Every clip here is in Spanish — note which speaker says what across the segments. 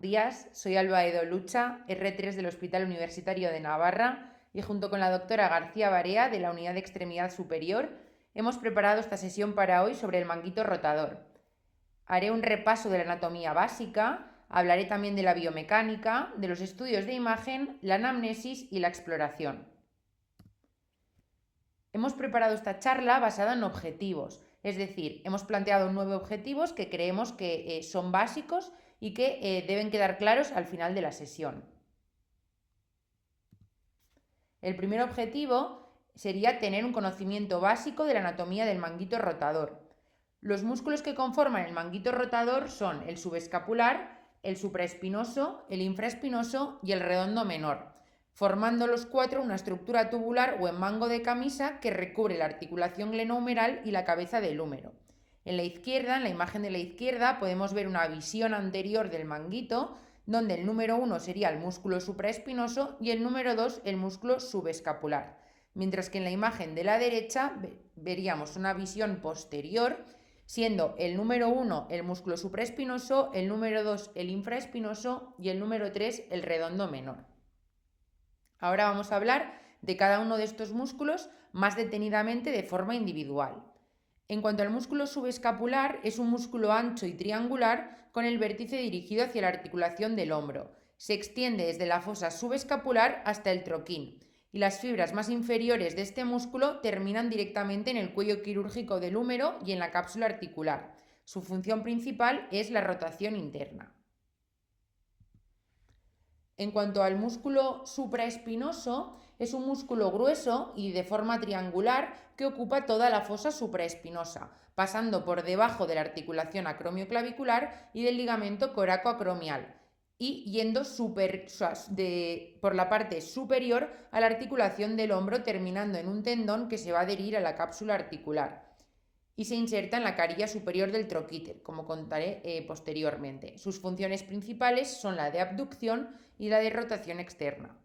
Speaker 1: Días, soy Alba Edo Lucha, R3 del Hospital Universitario de Navarra y junto con la doctora García Barea de la Unidad de Extremidad Superior hemos preparado esta sesión para hoy sobre el manguito rotador. Haré un repaso de la anatomía básica, hablaré también de la biomecánica, de los estudios de imagen, la anamnesis y la exploración. Hemos preparado esta charla basada en objetivos, es decir, hemos planteado 9 objetivos que creemos que son básicos y que deben quedar claros al final de la sesión. El primer objetivo sería tener un conocimiento básico de la anatomía del manguito rotador. Los músculos que conforman el manguito rotador son el subescapular, el supraespinoso, el infraespinoso y el redondo menor, formando los 4 una estructura tubular o en mango de camisa que recubre la articulación glenohumeral y la cabeza del húmero. En la izquierda, en la imagen de la izquierda, podemos ver una visión anterior del manguito, donde el número 1 sería el músculo supraespinoso y el número 2 el músculo subescapular. Mientras que en la imagen de la derecha veríamos una visión posterior, siendo el número 1 el músculo supraespinoso, el número 2 el infraespinoso y el número 3 el redondo menor. Ahora vamos a hablar de cada uno de estos músculos más detenidamente de forma individual. En cuanto al músculo subescapular, es un músculo ancho y triangular con el vértice dirigido hacia la articulación del hombro. Se extiende desde la fosa subescapular hasta el troquín y las fibras más inferiores de este músculo terminan directamente en el cuello quirúrgico del húmero y en la cápsula articular. Su función principal es la rotación interna. En cuanto al músculo supraespinoso, es un músculo grueso y de forma triangular que ocupa toda la fosa supraespinosa, pasando por debajo de la articulación acromioclavicular y del ligamento coracoacromial y yendo por la parte superior a la articulación del hombro, terminando en un tendón que se va a adherir a la cápsula articular y se inserta en la carilla superior del troquíter, como contaré posteriormente. Sus funciones principales son la de abducción y la de rotación externa.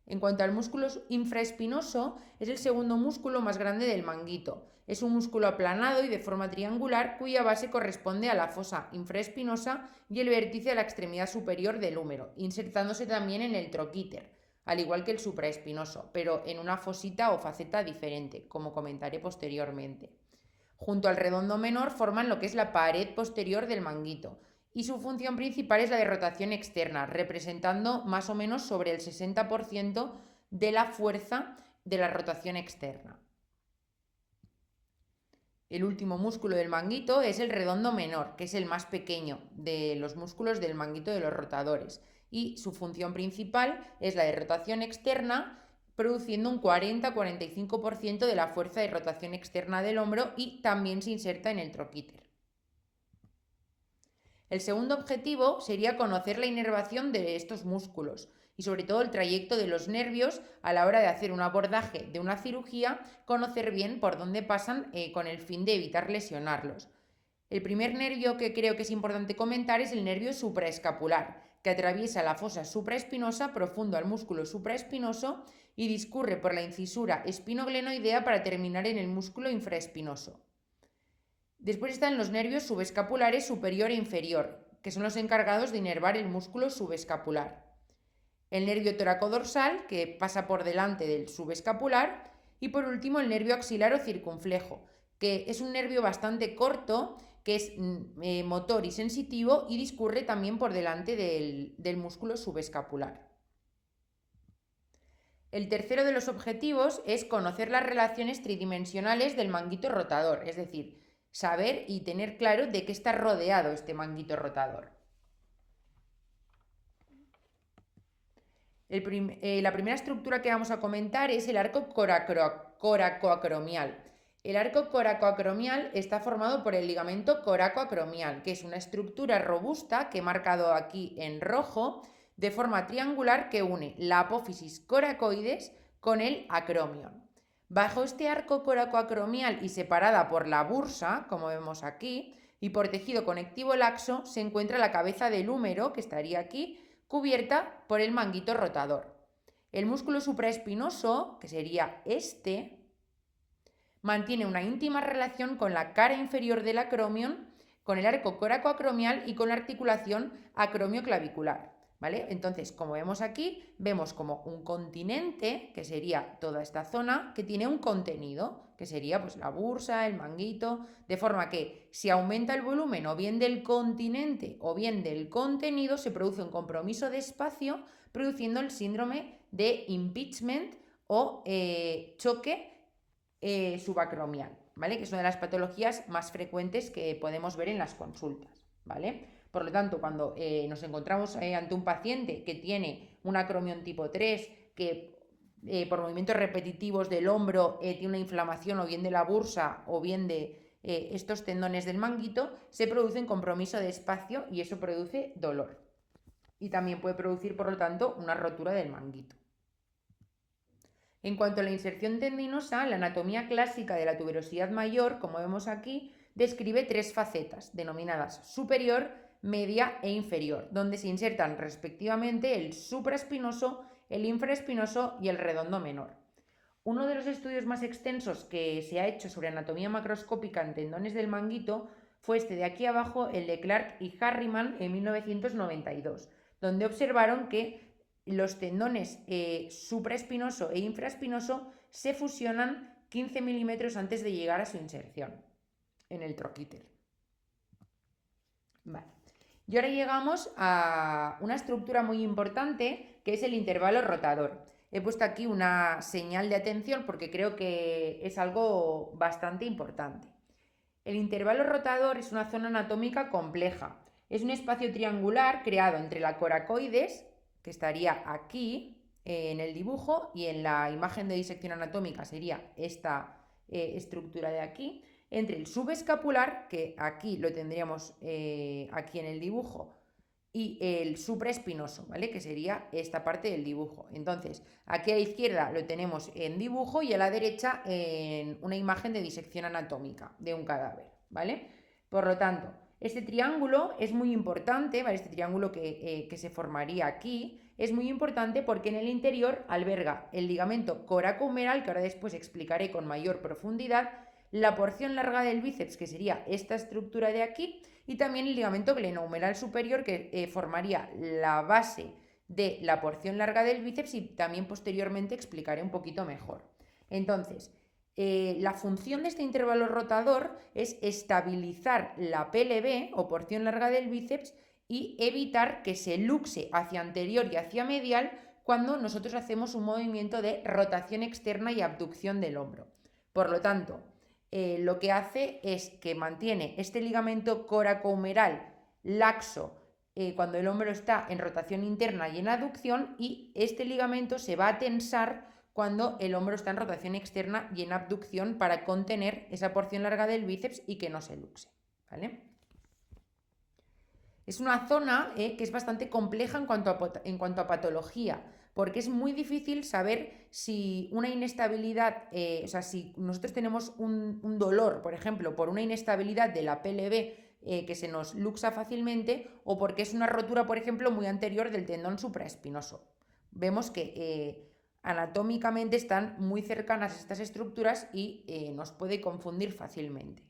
Speaker 1: En cuanto al músculo infraespinoso, es el segundo músculo más grande del manguito. Es un músculo aplanado y de forma triangular cuya base corresponde a la fosa infraespinosa y el vértice a la extremidad superior del húmero, insertándose también en el troquíter, al igual que el supraespinoso, pero en una fosita o faceta diferente, como comentaré posteriormente. Junto al redondo menor forman lo que es la pared posterior del manguito, y su función principal es la de rotación externa, representando más o menos sobre el 60% de la fuerza de la rotación externa. El último músculo del manguito es el redondo menor, que es el más pequeño de los músculos del manguito de los rotadores, y su función principal es la de rotación externa, produciendo un 40-45% de la fuerza de rotación externa del hombro y también se inserta en el troquíter. El segundo objetivo sería conocer la inervación de estos músculos y sobre todo el trayecto de los nervios a la hora de hacer un abordaje de una cirugía, conocer bien por dónde pasan con el fin de evitar lesionarlos. El primer nervio que creo que es importante comentar es el nervio supraescapular, que atraviesa la fosa supraespinosa profundo al músculo supraespinoso y discurre por la incisura espinoglenoidea para terminar en el músculo infraespinoso. Después están los nervios subescapulares superior e inferior, que son los encargados de inervar el músculo subescapular. El nervio toracodorsal, que pasa por delante del subescapular, y por último el nervio axilar o circunflejo, que es un nervio bastante corto, que es motor y sensitivo y discurre también por delante del músculo subescapular. El tercero de los objetivos es conocer las relaciones tridimensionales del manguito rotador, es decir, saber y tener claro de qué está rodeado este manguito rotador. La primera estructura que vamos a comentar es el arco coracoacromial. El arco coracoacromial está formado por el ligamento coracoacromial, que es una estructura robusta que he marcado aquí en rojo, de forma triangular que une la apófisis coracoides con el acromion. Bajo este arco coracoacromial y separada por la bursa, como vemos aquí, y por tejido conectivo laxo, se encuentra la cabeza del húmero, que estaría aquí, cubierta por el manguito rotador. El músculo supraespinoso, que sería este, Mantiene una íntima relación con la cara inferior del acromion, con el arco coracoacromial y con la articulación acromioclavicular, ¿vale? Entonces, como vemos aquí, vemos como un continente, que sería toda esta zona, que tiene un contenido, que sería pues la bursa, el manguito, de forma que si aumenta el volumen o bien del continente o bien del contenido, se produce un compromiso de espacio, produciendo el síndrome de impingement o choque subacromial, ¿vale? Que es una de las patologías más frecuentes que podemos ver en las consultas, ¿vale? Por lo tanto, cuando nos encontramos ante un paciente que tiene un acromion tipo 3, que por movimientos repetitivos del hombro tiene una inflamación o bien de la bursa o bien de estos tendones del manguito, se produce un compromiso de espacio y eso produce dolor. Y también puede producir, por lo tanto, una rotura del manguito. En cuanto a la inserción tendinosa, la anatomía clásica de la tuberosidad mayor, como vemos aquí, describe 3 facetas, denominadas superior, media e inferior, donde se insertan respectivamente el supraespinoso, el infraespinoso y el redondo menor. Uno de los estudios más extensos que se ha hecho sobre anatomía macroscópica en tendones del manguito fue este de aquí abajo, el de Clark y Harriman en 1992, donde observaron que los tendones supraespinoso e infraespinoso se fusionan 15 milímetros antes de llegar a su inserción en el troquíter. Vale. Y ahora llegamos a una estructura muy importante que es el intervalo rotador. He puesto aquí una señal de atención porque creo que es algo bastante importante. El intervalo rotador es una zona anatómica compleja. Es un espacio triangular creado entre la coracoides, que estaría aquí en el dibujo, y en la imagen de disección anatómica sería esta estructura de aquí, entre el subescapular, que aquí lo tendríamos aquí en el dibujo, y el supraespinoso, ¿vale? Que sería esta parte del dibujo. Entonces, aquí a la izquierda lo tenemos en dibujo y a la derecha en una imagen de disección anatómica de un cadáver, ¿vale? Por lo tanto, este triángulo es muy importante, ¿vale? Este triángulo que se formaría aquí es muy importante porque en el interior alberga el ligamento coracohumeral, que ahora después explicaré con mayor profundidad, la porción larga del bíceps, que sería esta estructura de aquí, y también el ligamento glenohumeral superior, que formaría la base de la porción larga del bíceps, y también posteriormente explicaré un poquito mejor. Entonces, la función de este intervalo rotador es estabilizar la PLB o porción larga del bíceps y evitar que se luxe hacia anterior y hacia medial cuando nosotros hacemos un movimiento de rotación externa y abducción del hombro. Por lo tanto, lo que hace es que mantiene este ligamento coracohumeral laxo cuando el hombro está en rotación interna y en aducción, y este ligamento se va a tensar cuando el hombro está en rotación externa y en abducción para contener esa porción larga del bíceps y que no se luxe, ¿vale? Es una zona que es bastante compleja en cuanto a patología, porque es muy difícil saber si una inestabilidad, o sea, si nosotros tenemos un dolor, por ejemplo, por una inestabilidad de la PLB que se nos luxa fácilmente, o porque es una rotura, por ejemplo, muy anterior del tendón supraespinoso. Vemos que anatómicamente están muy cercanas estas estructuras y nos puede confundir fácilmente.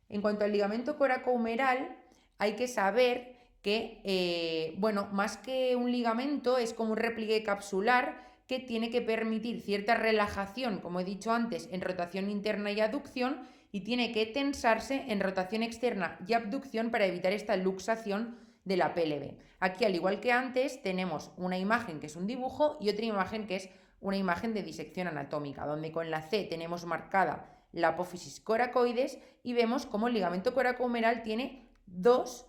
Speaker 1: En cuanto al ligamento coracohumeral, hay que saber que, bueno, más que un ligamento, es como un repliegue capsular que tiene que permitir cierta relajación, como he dicho antes, en rotación interna y aducción, y tiene que tensarse en rotación externa y abducción para evitar esta luxación de la PLB. Aquí, al igual que antes, tenemos una imagen que es un dibujo y otra imagen que es una imagen de disección anatómica, donde con la C tenemos marcada la apófisis coracoides y vemos cómo el ligamento coracohumeral tiene dos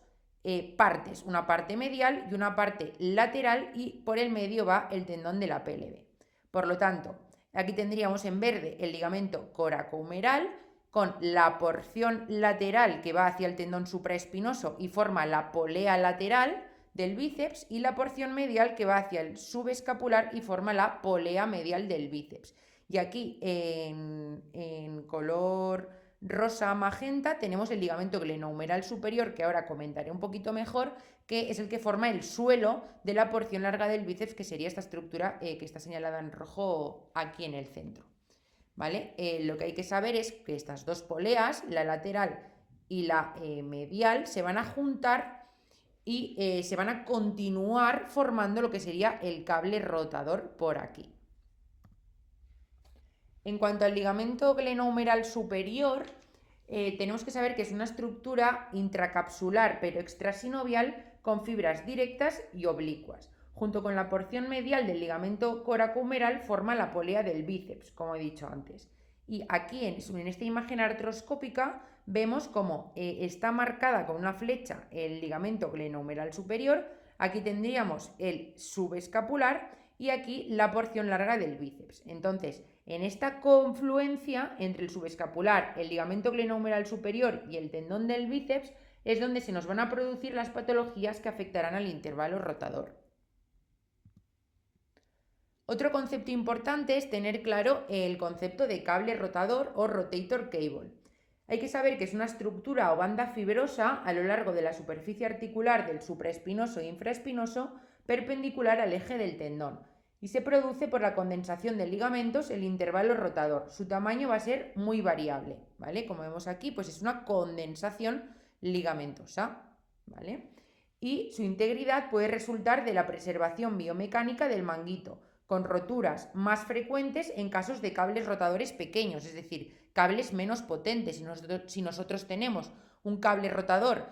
Speaker 1: partes, una parte medial y una parte lateral, y por el medio va el tendón de la PLB. Por lo tanto, aquí tendríamos en verde el ligamento coracohumeral con la porción lateral que va hacia el tendón supraespinoso y forma la polea lateral del bíceps, y la porción medial que va hacia el subescapular y forma la polea medial del bíceps. Y aquí en color rosa magenta tenemos el ligamento glenohumeral superior, que ahora comentaré un poquito mejor, que es el que forma el suelo de la porción larga del bíceps, que sería esta estructura que está señalada en rojo aquí en el centro. ¿vale? Lo que hay que saber es que estas dos poleas, la lateral y la medial, se van a juntar y se van a continuar formando lo que sería el cable rotador por aquí. En cuanto al ligamento glenohumeral superior, tenemos que saber que es una estructura intracapsular pero extrasinovial con fibras directas y oblicuas. Junto con la porción medial del ligamento coracohumeral forma la polea del bíceps, como he dicho antes. Y aquí en esta imagen artroscópica vemos cómo está marcada con una flecha el ligamento glenohumeral superior. Aquí tendríamos el subescapular y aquí la porción larga del bíceps. Entonces, en esta confluencia entre el subescapular, el ligamento glenohumeral superior y el tendón del bíceps es donde se nos van a producir las patologías que afectarán al intervalo rotador. Otro concepto importante es tener claro el concepto de cable rotador o rotator cable. Hay que saber que es una estructura o banda fibrosa a lo largo de la superficie articular del supraespinoso e infraespinoso perpendicular al eje del tendón y se produce por la condensación de ligamentos el intervalo rotador. Su tamaño va a ser muy variable, ¿vale? Como vemos aquí, pues es una condensación ligamentosa, ¿vale? Y su integridad puede resultar de la preservación biomecánica del manguito, con roturas más frecuentes en casos de cables rotadores pequeños, es decir, cables menos potentes. Si nosotros tenemos un cable rotador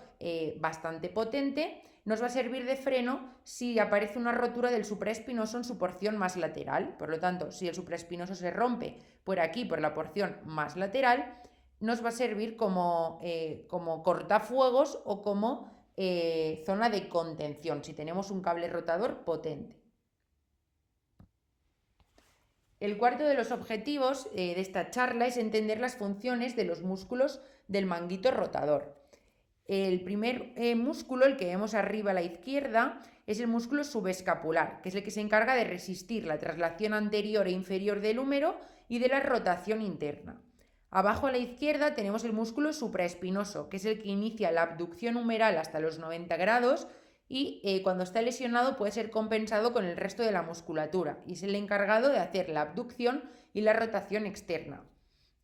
Speaker 1: bastante potente, nos va a servir de freno si aparece una rotura del supraespinoso en su porción más lateral. Por lo tanto, si el supraespinoso se rompe por aquí, por la porción más lateral, nos va a servir como cortafuegos o como zona de contención si tenemos un cable rotador potente. El cuarto de los objetivos de esta charla es entender las funciones de los músculos del manguito rotador. El primer músculo, el que vemos arriba a la izquierda, es el músculo subescapular, que es el que se encarga de resistir la traslación anterior e inferior del húmero y de la rotación interna. Abajo a la izquierda tenemos el músculo supraespinoso, que es el que inicia la abducción humeral hasta los 90 grados y cuando está lesionado puede ser compensado con el resto de la musculatura y es el encargado de hacer la abducción y la rotación externa.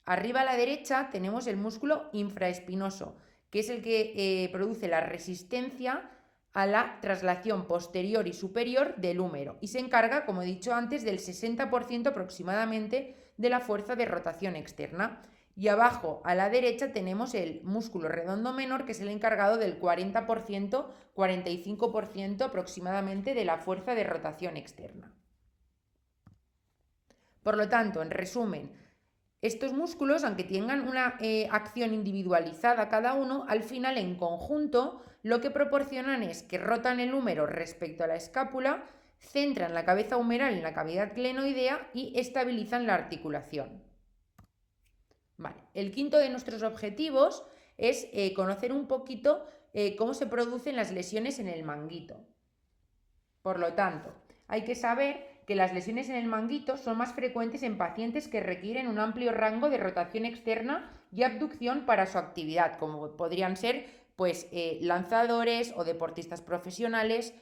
Speaker 1: Arriba a la derecha tenemos el músculo infraespinoso, que es el que produce la resistencia a la traslación posterior y superior del húmero y se encarga, como he dicho antes, del 60% aproximadamente de la fuerza de rotación externa. Y abajo a la derecha tenemos el músculo redondo menor, que es el encargado del 40%, 45% aproximadamente de la fuerza de rotación externa. Por lo tanto, en resumen, estos músculos, aunque tengan una acción individualizada cada uno, al final en conjunto lo que proporcionan es que rotan el húmero respecto a la escápula, centran la cabeza humeral en la cavidad glenoidea y estabilizan la articulación. Vale. El quinto de nuestros objetivos es conocer un poquito cómo se producen las lesiones en el manguito. Por lo tanto, hay que saber que las lesiones en el manguito son más frecuentes en pacientes que requieren un amplio rango de rotación externa y abducción para su actividad, como podrían ser pues, lanzadores o deportistas profesionales,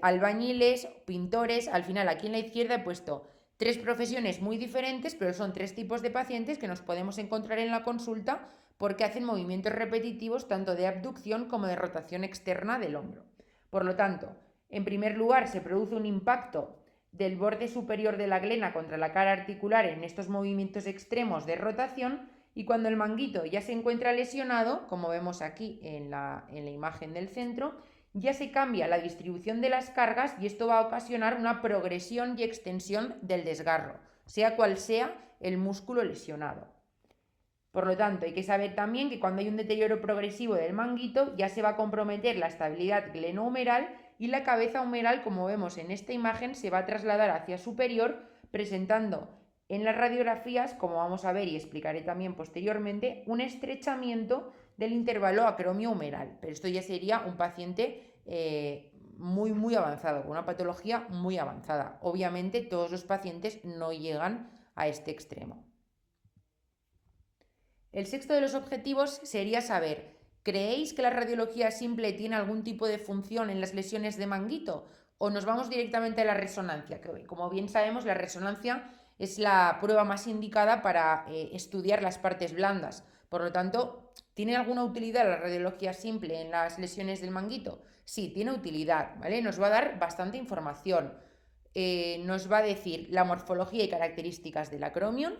Speaker 1: albañiles, pintores. Al final, aquí en la izquierda he puesto 3 profesiones muy diferentes, pero son 3 tipos de pacientes que nos podemos encontrar en la consulta porque hacen movimientos repetitivos tanto de abducción como de rotación externa del hombro. Por lo tanto, en primer lugar, se produce un impacto del borde superior de la glena contra la cara articular en estos movimientos extremos de rotación y cuando el manguito ya se encuentra lesionado, como vemos aquí en la imagen del centro, ya se cambia la distribución de las cargas y esto va a ocasionar una progresión y extensión del desgarro, sea cual sea el músculo lesionado. Por lo tanto, hay que saber también que cuando hay un deterioro progresivo del manguito ya se va a comprometer la estabilidad glenohumeral y la cabeza humeral, como vemos en esta imagen, se va a trasladar hacia superior, presentando en las radiografías, como vamos a ver y explicaré también posteriormente, un estrechamiento del intervalo acromio-humeral. Pero esto ya sería un paciente muy avanzado, con una patología muy avanzada. Obviamente todos los pacientes no llegan a este extremo. El sexto de los objetivos sería saber, ¿creéis que la radiología simple tiene algún tipo de función en las lesiones de manguito? ¿O nos vamos directamente a la resonancia? Que, como bien sabemos, la resonancia es la prueba más indicada para estudiar las partes blandas. Por lo tanto, ¿tiene alguna utilidad la radiología simple en las lesiones del manguito? Sí, tiene utilidad, ¿vale? Nos va a dar bastante información. Nos va a decir la morfología y características del acromion.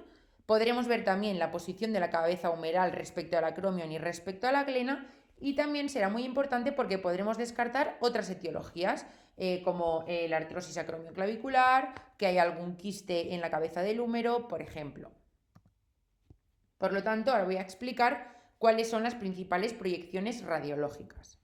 Speaker 1: Podremos ver también la posición de la cabeza humeral respecto al acromion y respecto a la glena. Y también será muy importante porque podremos descartar otras etiologías, como la artrosis acromioclavicular, que hay algún quiste en la cabeza del húmero, por ejemplo. Por lo tanto, ahora voy a explicar cuáles son las principales proyecciones radiológicas.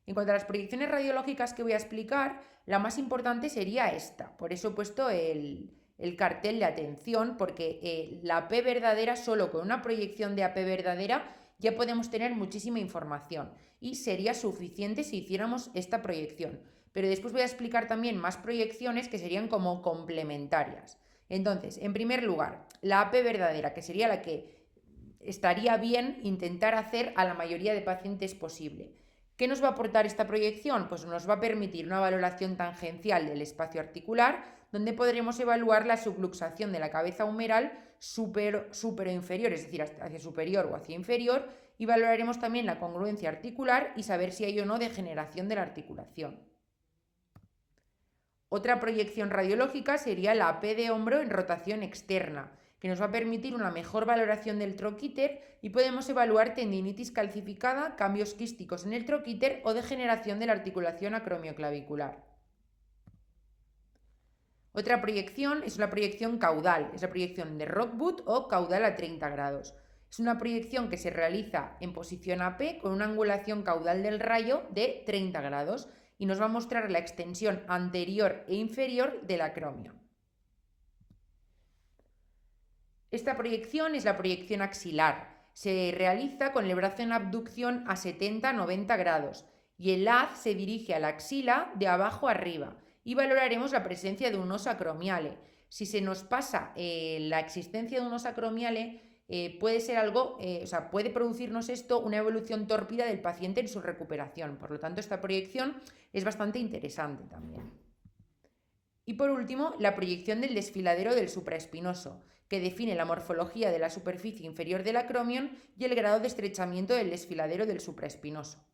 Speaker 1: En cuanto a las proyecciones radiológicas que voy a explicar, la más importante sería esta. Por eso he puesto el cartel de atención, porque la AP verdadera, solo con una proyección de AP verdadera, ya podemos tener muchísima información y sería suficiente si hiciéramos esta proyección. Pero después voy a explicar también más proyecciones que serían como complementarias. Entonces, en primer lugar, la AP verdadera, que sería la que estaría bien intentar hacer a la mayoría de pacientes posible. ¿Qué nos va a aportar esta proyección? Pues nos va a permitir una valoración tangencial del espacio articular, donde podremos evaluar la subluxación de la cabeza humeral superior o inferior, es decir, hacia superior o hacia inferior, y valoraremos también la congruencia articular y saber si hay o no degeneración de la articulación. Otra proyección radiológica sería la AP de hombro en rotación externa, que nos va a permitir una mejor valoración del troquíter y podemos evaluar tendinitis calcificada, cambios quísticos en el troquíter o degeneración de la articulación acromioclavicular. Otra proyección es la proyección caudal, es la proyección de Rockwood o caudal a 30 grados. Es una proyección que se realiza en posición AP con una angulación caudal del rayo de 30 grados y nos va a mostrar la extensión anterior e inferior del acromio. Esta proyección es la proyección axilar. Se realiza con el brazo en abducción a 70-90 grados y el haz se dirige a la axila de abajo arriba y valoraremos la presencia de un oso acromiale. Si se nos pasa la existencia de un oso acromiale, puede ser algo, puede producirnos esto una evolución tórpida del paciente en su recuperación. Por lo tanto, esta proyección es bastante interesante también. Y por último, la proyección del desfiladero del supraespinoso, que define la morfología de la superficie inferior del acromion y el grado de estrechamiento del desfiladero del supraespinoso.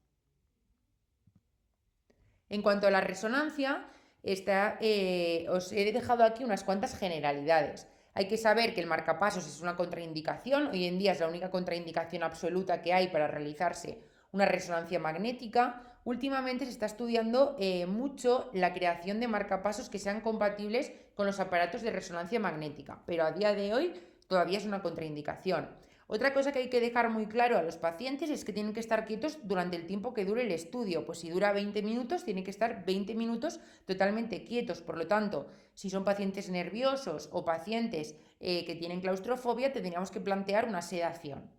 Speaker 1: En cuanto a la resonancia, os he dejado aquí unas cuantas generalidades. Hay que saber que el marcapasos es una contraindicación, hoy en día es la única contraindicación absoluta que hay para realizarse una resonancia magnética. Últimamente se está estudiando mucho la creación de marcapasos que sean compatibles con los aparatos de resonancia magnética, pero a día de hoy todavía es una contraindicación. Otra cosa que hay que dejar muy claro a los pacientes es que tienen que estar quietos durante el tiempo que dure el estudio. Pues si dura 20 minutos, tienen que estar 20 minutos totalmente quietos. Por lo tanto, si son pacientes nerviosos o pacientes que tienen claustrofobia, tendríamos que plantear una sedación.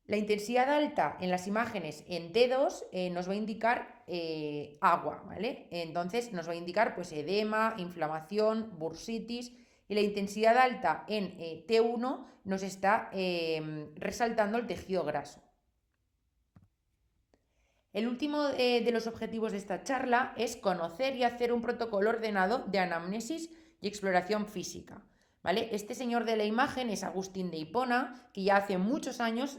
Speaker 1: La intensidad alta en las imágenes en T2 nos va a indicar agua, ¿vale? Entonces nos va a indicar pues edema, inflamación, bursitis. Y la intensidad alta en T1 nos está resaltando el tejido graso. El último de los objetivos de esta charla es conocer y hacer un protocolo ordenado de anamnesis y exploración física. ¿Vale? Este señor de la imagen es Agustín de Hipona, que ya hace muchos años,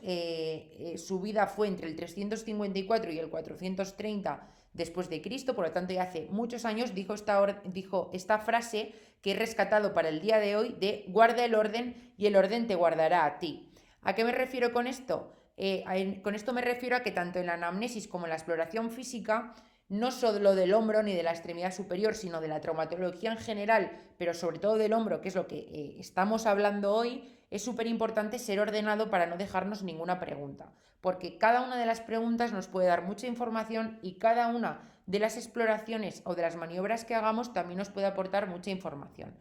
Speaker 1: su vida fue entre el 354 y el 430 después de Cristo, por lo tanto ya hace muchos años dijo esta frase que he rescatado para el día de hoy de guarda el orden y el orden te guardará a ti. ¿A qué me refiero con esto? Con esto me refiero a que tanto en la anamnesis como en la exploración física, no solo del hombro ni de la extremidad superior, sino de la traumatología en general, pero sobre todo del hombro, que es lo que estamos hablando hoy, es súper importante ser ordenado para no dejarnos ninguna pregunta, porque cada una de las preguntas nos puede dar mucha información y cada una de las exploraciones o de las maniobras que hagamos también nos puede aportar mucha información.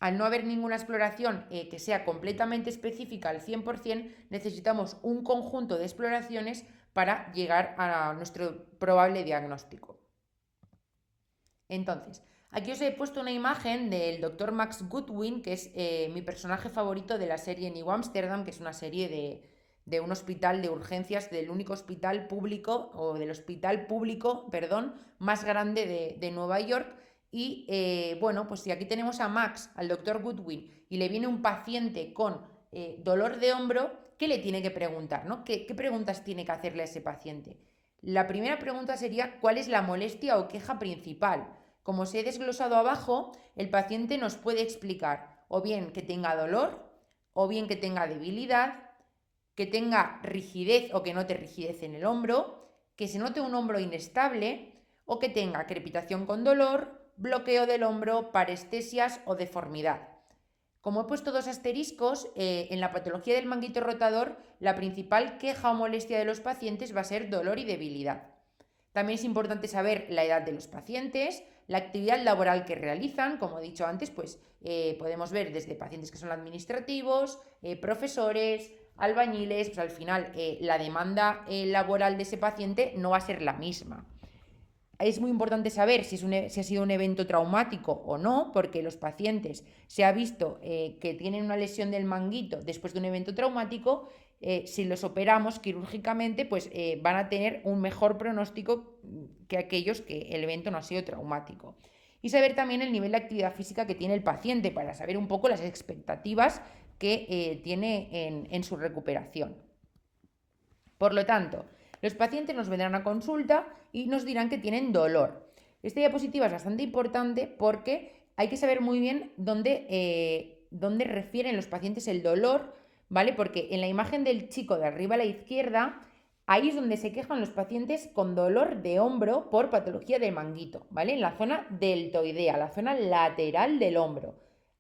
Speaker 1: Al no haber ninguna exploración que sea completamente específica al 100%, necesitamos un conjunto de exploraciones para llegar a nuestro probable diagnóstico. Entonces, aquí os he puesto una imagen del Dr. Max Goodwin, que es mi personaje favorito de la serie New Amsterdam, que es una serie de un hospital de urgencias, del único hospital público, o del hospital público, perdón, más grande de Nueva York. Y bueno, pues si aquí tenemos a Max, al doctor Goodwin, y le viene un paciente con dolor de hombro, ¿qué le tiene que preguntar, ¿no? ¿Qué preguntas tiene que hacerle a ese paciente? La primera pregunta sería, ¿cuál es la molestia o queja principal? Como os he desglosado abajo, el paciente nos puede explicar o bien que tenga dolor, o bien que tenga debilidad, que tenga rigidez o que note rigidez en el hombro, que se note un hombro inestable o que tenga crepitación con dolor, bloqueo del hombro, parestesias o deformidad. Como he puesto dos asteriscos, en la patología del manguito rotador, la principal queja o molestia de los pacientes va a ser dolor y debilidad. También es importante saber la edad de los pacientes, la actividad laboral que realizan, como he dicho antes, pues podemos ver desde pacientes que son administrativos, profesores, albañiles, pues al final la demanda laboral de ese paciente no va a ser la misma. Es muy importante saber si ha sido un evento traumático o no, porque los pacientes se ha visto que tienen una lesión del manguito después de un evento traumático. Si los operamos quirúrgicamente, pues van a tener un mejor pronóstico que aquellos que el evento no ha sido traumático. Y saber también el nivel de actividad física que tiene el paciente para saber un poco las expectativas que tiene en su recuperación. Por lo tanto, los pacientes nos vendrán a consulta y nos dirán que tienen dolor. Esta diapositiva es bastante importante porque hay que saber muy bien dónde refieren los pacientes el dolor, ¿vale? Porque en la imagen del chico de arriba a la izquierda, ahí es donde se quejan los pacientes con dolor de hombro por patología del manguito, ¿vale? En la zona deltoidea, la zona lateral del hombro.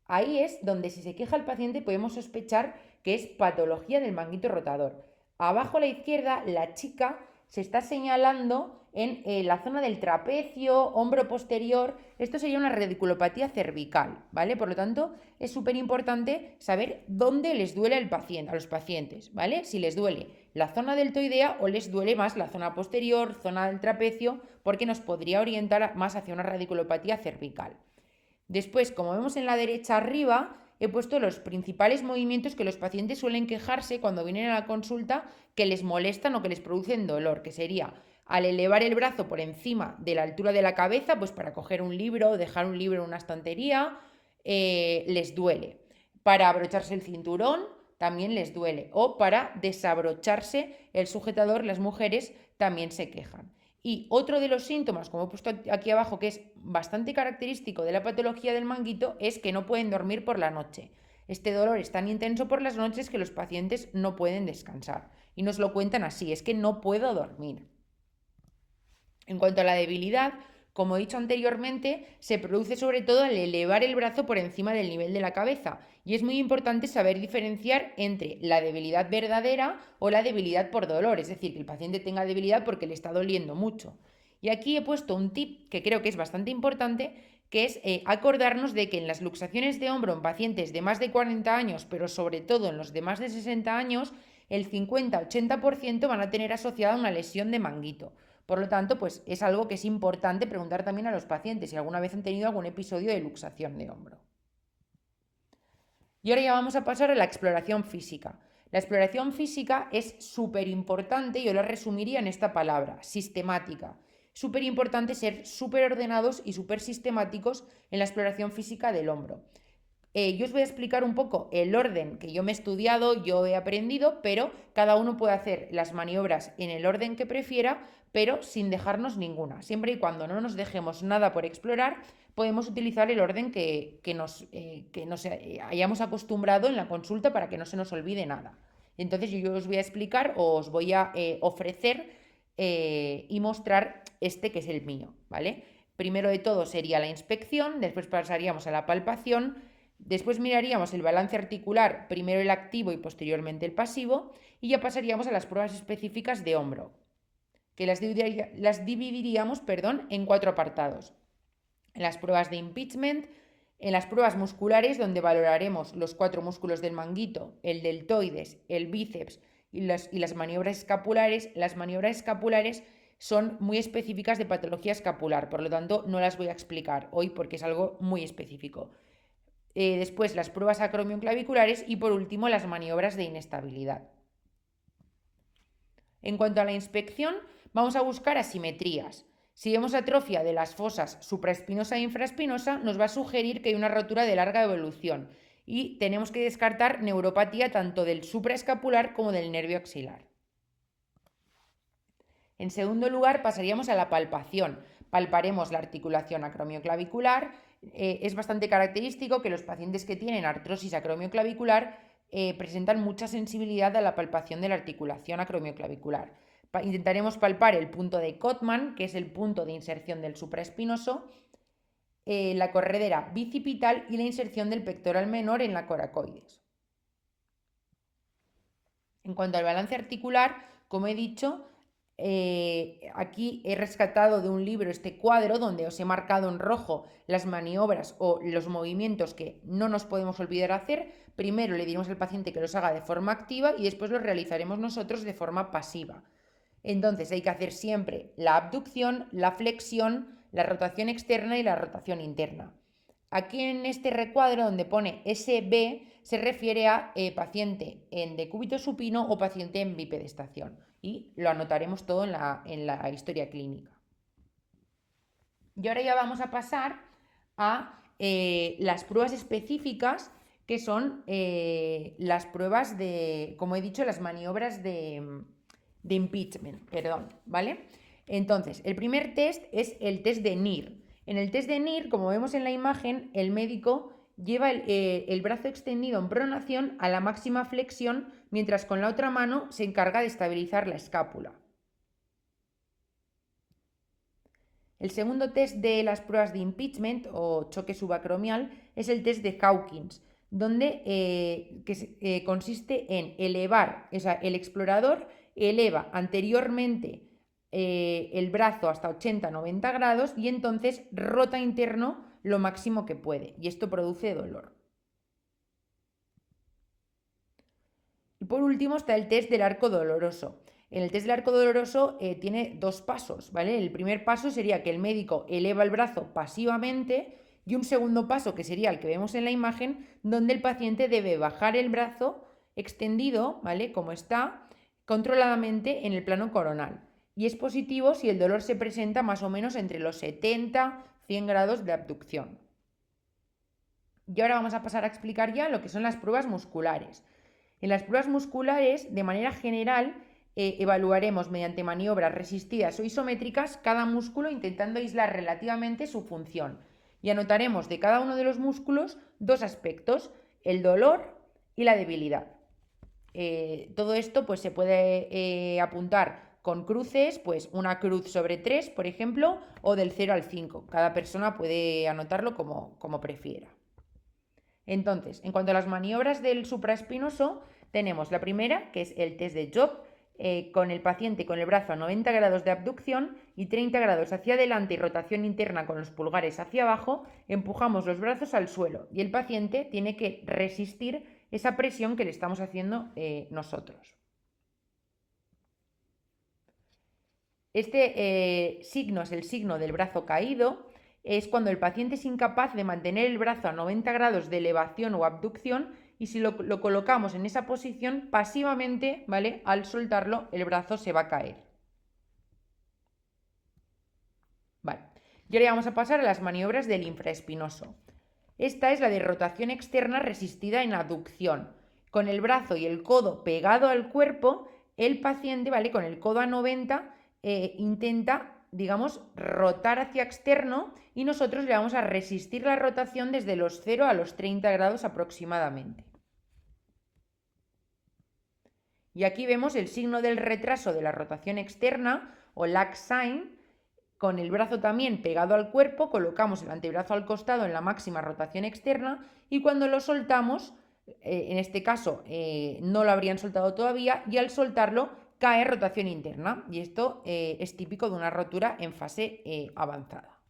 Speaker 1: Ahí es donde si se queja el paciente podemos sospechar que es patología del manguito rotador. Abajo a la izquierda, la chica se está señalando en la zona del trapecio, hombro posterior. Esto sería una radiculopatía cervical, ¿vale? Por lo tanto, es súper importante saber dónde les duele a los pacientes, ¿vale? Si les duele la zona deltoidea o les duele más la zona posterior, zona del trapecio, porque nos podría orientar más hacia una radiculopatía cervical. Después, como vemos en la derecha arriba, he puesto los principales movimientos que los pacientes suelen quejarse cuando vienen a la consulta que les molestan o que les producen dolor, que sería al elevar el brazo por encima de la altura de la cabeza, pues para coger un libro o dejar un libro en una estantería, les duele. Para abrocharse el cinturón también les duele. O para desabrocharse el sujetador, las mujeres también se quejan. Y otro de los síntomas, como he puesto aquí abajo, que es bastante característico de la patología del manguito, es que no pueden dormir por la noche. Este dolor es tan intenso por las noches que los pacientes no pueden descansar. Y nos lo cuentan así, es que no puedo dormir. En cuanto a la debilidad, como he dicho anteriormente, se produce sobre todo al elevar el brazo por encima del nivel de la cabeza y es muy importante saber diferenciar entre la debilidad verdadera o la debilidad por dolor, es decir, que el paciente tenga debilidad porque le está doliendo mucho. Y aquí he puesto un tip que creo que es bastante importante, que es acordarnos de que en las luxaciones de hombro en pacientes de más de 40 años, pero sobre todo en los de más de 60 años, el 50-80% van a tener asociada una lesión de manguito. Por lo tanto, pues es algo que es importante preguntar también a los pacientes si alguna vez han tenido algún episodio de luxación de hombro. Y ahora ya vamos a pasar a la exploración física. La exploración física es súper importante, yo la resumiría en esta palabra, sistemática. Súper importante ser súper ordenados y súper sistemáticos en la exploración física del hombro. Yo os voy a explicar un poco el orden que yo me he estudiado, yo he aprendido, pero cada uno puede hacer las maniobras en el orden que prefiera, pero sin dejarnos ninguna. Siempre y cuando no nos dejemos nada por explorar, podemos utilizar el orden que nos hayamos acostumbrado en la consulta para que no se nos olvide nada. Entonces yo os voy a explicar o os voy a ofrecer y mostrar este que es el mío, ¿vale? Primero de todo sería la inspección, después pasaríamos a la palpación. Después miraríamos el balance articular, primero el activo y posteriormente el pasivo, y ya pasaríamos a las pruebas específicas de hombro, que las dividiríamos en 4 apartados. En las pruebas de impingement, en las pruebas musculares, donde valoraremos los 4 músculos del manguito, el deltoides, el bíceps y las maniobras escapulares. Las maniobras escapulares son muy específicas de patología escapular, por lo tanto no las voy a explicar hoy porque es algo muy específico. Después las pruebas acromioclaviculares y por último las maniobras de inestabilidad. En cuanto a la inspección, vamos a buscar asimetrías. Si vemos atrofia de las fosas supraespinosa e infraespinosa, nos va a sugerir que hay una rotura de larga evolución y tenemos que descartar neuropatía tanto del supraescapular como del nervio axilar. En segundo lugar, pasaríamos a la palpación. Palparemos la articulación acromioclavicular. Es bastante característico que los pacientes que tienen artrosis acromioclavicular presentan mucha sensibilidad a la palpación de la articulación acromioclavicular. Intentaremos palpar el punto de Cotman, que es el punto de inserción del supraespinoso, la corredera bicipital y la inserción del pectoral menor en la coracoides. En cuanto al balance articular, como he dicho, aquí he rescatado de un libro este cuadro donde os he marcado en rojo las maniobras o los movimientos que no nos podemos olvidar hacer. Primero le diremos al paciente que los haga de forma activa y después los realizaremos nosotros de forma pasiva. Entonces hay que hacer siempre la abducción, la flexión, la rotación externa y la rotación interna. Aquí en este recuadro donde pone SB se refiere a paciente en decúbito supino o paciente en bipedestación y lo anotaremos todo en la historia clínica. Y ahora ya vamos a pasar a las pruebas específicas que son las pruebas de, como he dicho, las maniobras de impeachment, ¿vale? Entonces, el primer test es el test de NIR. En el test de NIR, como vemos en la imagen, el médico lleva el brazo extendido en pronación a la máxima flexión, mientras con la otra mano se encarga de estabilizar la escápula. El segundo test de las pruebas de impeachment o choque subacromial es el test de Hawkins, donde consiste en elevar, o sea, el explorador eleva anteriormente el brazo hasta 80-90 grados y entonces rota interno lo máximo que puede y esto produce dolor. Y por último está el test del arco doloroso. En el test del arco doloroso tiene dos pasos, ¿vale? El primer paso sería que el médico eleva el brazo pasivamente y un segundo paso, que sería el que vemos en la imagen, donde el paciente debe bajar el brazo extendido, ¿vale? Como está, controladamente en el plano coronal. Y es positivo si el dolor se presenta más o menos entre los 70-100 grados de abducción. Y ahora vamos a pasar a explicar ya lo que son las pruebas musculares. En las pruebas musculares, de manera general, evaluaremos mediante maniobras resistidas o isométricas cada músculo intentando aislar relativamente su función. Y anotaremos de cada uno de los músculos dos aspectos, el dolor y la debilidad. Todo esto pues, se puede apuntar con cruces, pues una cruz sobre 3, por ejemplo, o del 0 al 5. Cada persona puede anotarlo como prefiera. Entonces, en cuanto a las maniobras del supraespinoso, tenemos la primera, que es el test de Job, con el paciente con el brazo a 90 grados de abducción y 30 grados hacia adelante y rotación interna con los pulgares hacia abajo, empujamos los brazos al suelo y el paciente tiene que resistir esa presión que le estamos haciendo nosotros. Este signo es el signo del brazo caído. Es cuando el paciente es incapaz de mantener el brazo a 90 grados de elevación o abducción y si lo colocamos en esa posición pasivamente, ¿vale? Al soltarlo, el brazo se va a caer. Vale. Y ahora vamos a pasar a las maniobras del infraespinoso. Esta es la de rotación externa resistida en aducción. Con el brazo y el codo pegado al cuerpo, el paciente, ¿vale? Con el codo a 90, intenta, digamos, rotar hacia externo y nosotros le vamos a resistir la rotación desde los 0 a los 30 grados aproximadamente. Y aquí vemos el signo del retraso de la rotación externa o lag sign. Con el brazo también pegado al cuerpo, colocamos el antebrazo al costado en la máxima rotación externa y cuando lo soltamos, en este caso no lo habrían soltado todavía y al soltarlo cae rotación interna y esto es típico de una rotura en fase avanzada.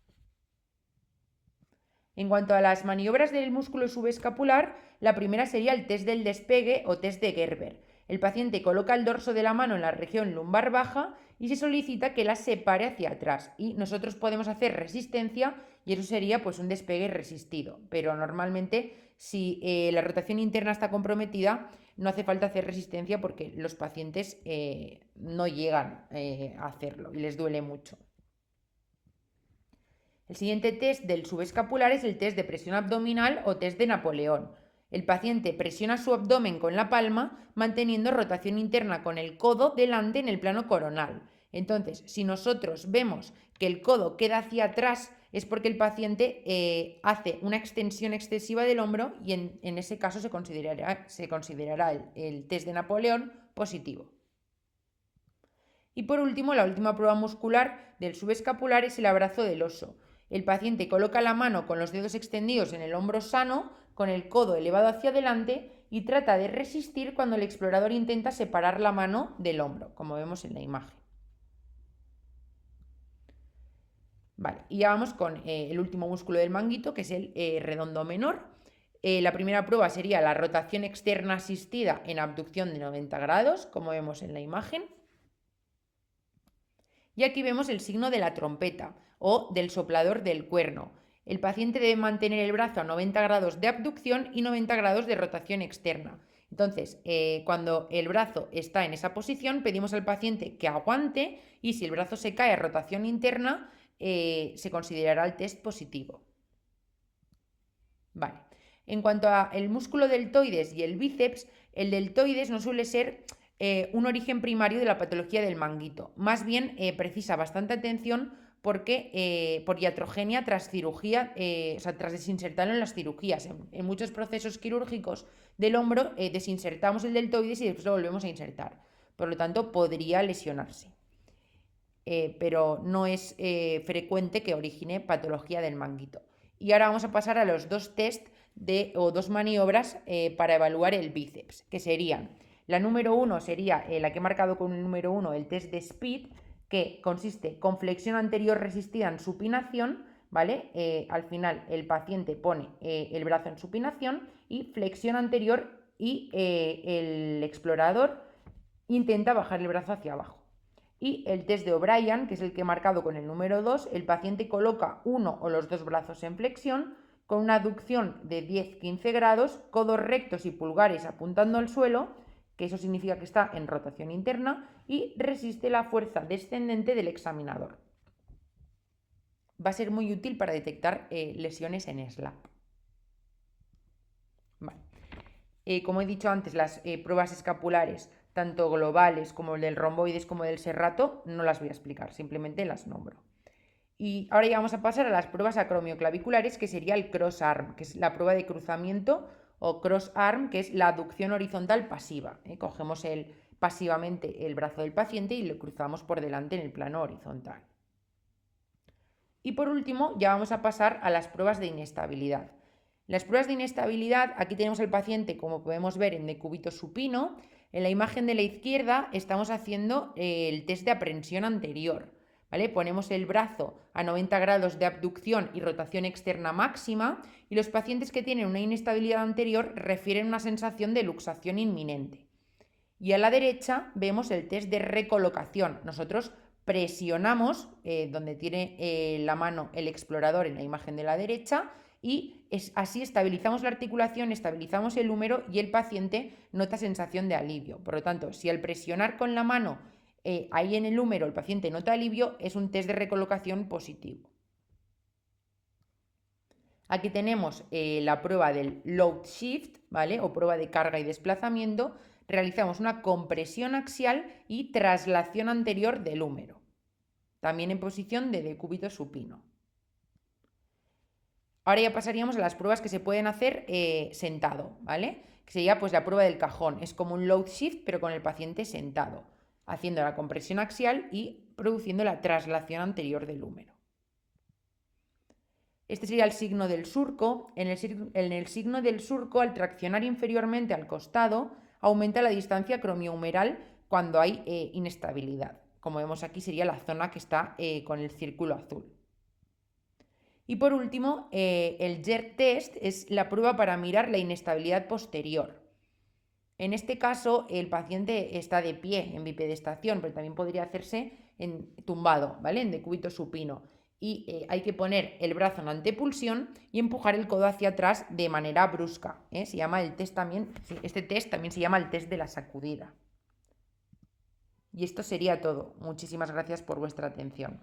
Speaker 1: En cuanto a las maniobras del músculo subescapular, la primera sería el test del despegue o test de Gerber. El paciente coloca el dorso de la mano en la región lumbar baja y se solicita que la separe hacia atrás y nosotros podemos hacer resistencia y eso sería pues un despegue resistido, pero normalmente si la rotación interna está comprometida no hace falta hacer resistencia porque los pacientes no llegan a hacerlo y les duele mucho. El siguiente test del subescapular es el test de presión abdominal o test de Napoleón. El paciente presiona su abdomen con la palma, manteniendo rotación interna con el codo delante en el plano coronal. Entonces, si nosotros vemos que el codo queda hacia atrás, es porque el paciente hace una extensión excesiva del hombro y en ese caso se considerará el test de Napoleón positivo. Y por último, la última prueba muscular del subescapular es el abrazo del oso. El paciente coloca la mano con los dedos extendidos en el hombro sano, con el codo elevado hacia adelante y trata de resistir cuando el explorador intenta separar la mano del hombro, como vemos en la imagen. Vale, y ya vamos con el último músculo del manguito, que es el redondo menor. La primera prueba sería la rotación externa asistida en abducción de 90 grados, como vemos en la imagen. Y aquí vemos el signo de la trompeta o del soplador del cuerno. El paciente debe mantener el brazo a 90 grados de abducción y 90 grados de rotación externa. Entonces, cuando el brazo está en esa posición, pedimos al paciente que aguante y si el brazo se cae a rotación interna, se considerará el test positivo. Vale. En cuanto al músculo deltoides y el bíceps, el deltoides no suele ser un origen primario de la patología del manguito. Más bien precisa bastante atención porque por iatrogenia tras cirugía, tras desinsertarlo en las cirugías. En muchos procesos quirúrgicos del hombro desinsertamos el deltoides y después lo volvemos a insertar. Por lo tanto, podría lesionarse. Pero no es frecuente que origine patología del manguito. Y ahora vamos a pasar a los dos test o dos maniobras para evaluar el bíceps, que serían, la número 1 sería la que he marcado con el número 1, el test de Speed, que consiste con flexión anterior resistida en supinación, ¿vale? Al final el paciente pone el brazo en supinación y flexión anterior y el explorador intenta bajar el brazo hacia abajo. Y el test de O'Brien, que es el que he marcado con el número 2, el paciente coloca uno o los dos brazos en flexión con una aducción de 10-15 grados, codos rectos y pulgares apuntando al suelo, que eso significa que está en rotación interna, y resiste la fuerza descendente del examinador. Va a ser muy útil para detectar lesiones en SLAP. Vale. Como he dicho antes, las pruebas escapulares, tanto globales como el del romboides como del serrato, no las voy a explicar, simplemente las nombro. Y ahora ya vamos a pasar a las pruebas acromioclaviculares, que sería el cross-arm, que es la prueba de cruzamiento, o cross-arm, que es la aducción horizontal pasiva. Cogemos pasivamente el brazo del paciente y lo cruzamos por delante en el plano horizontal. Y por último, ya vamos a pasar a las pruebas de inestabilidad. Las pruebas de inestabilidad, aquí tenemos al paciente, como podemos ver, en decúbito supino. En la imagen de la izquierda estamos haciendo el test de aprensión anterior. ¿Vale? Ponemos el brazo a 90 grados de abducción y rotación externa máxima y los pacientes que tienen una inestabilidad anterior refieren una sensación de luxación inminente. Y a la derecha vemos el test de recolocación. Nosotros presionamos donde tiene la mano el explorador en la imagen de la derecha y así estabilizamos la articulación, estabilizamos el húmero y el paciente nota sensación de alivio. Por lo tanto, si al presionar con la mano ahí en el húmero el paciente nota alivio, es un test de recolocación positivo. Aquí tenemos la prueba del load shift, ¿vale? O prueba de carga y desplazamiento. Realizamos una compresión axial y traslación anterior del húmero, también en posición de decúbito supino. Ahora ya pasaríamos a las pruebas que se pueden hacer sentado, ¿vale? Que sería pues la prueba del cajón. Es como un load shift, pero con el paciente sentado, haciendo la compresión axial y produciendo la traslación anterior del húmero. Este sería el signo del surco. En el signo del surco, al traccionar inferiormente al costado, aumenta la distancia acromiohumeral cuando hay inestabilidad. Como vemos aquí, sería la zona que está con el círculo azul. Y por último, el jerk test es la prueba para mirar la inestabilidad posterior. En este caso, el paciente está de pie en bipedestación, pero también podría hacerse tumbado, ¿vale? En decúbito supino. Y hay que poner el brazo en antepulsión y empujar el codo hacia atrás de manera brusca. Se llama el test también, este test también se llama el test de la sacudida. Y esto sería todo. Muchísimas gracias por vuestra atención.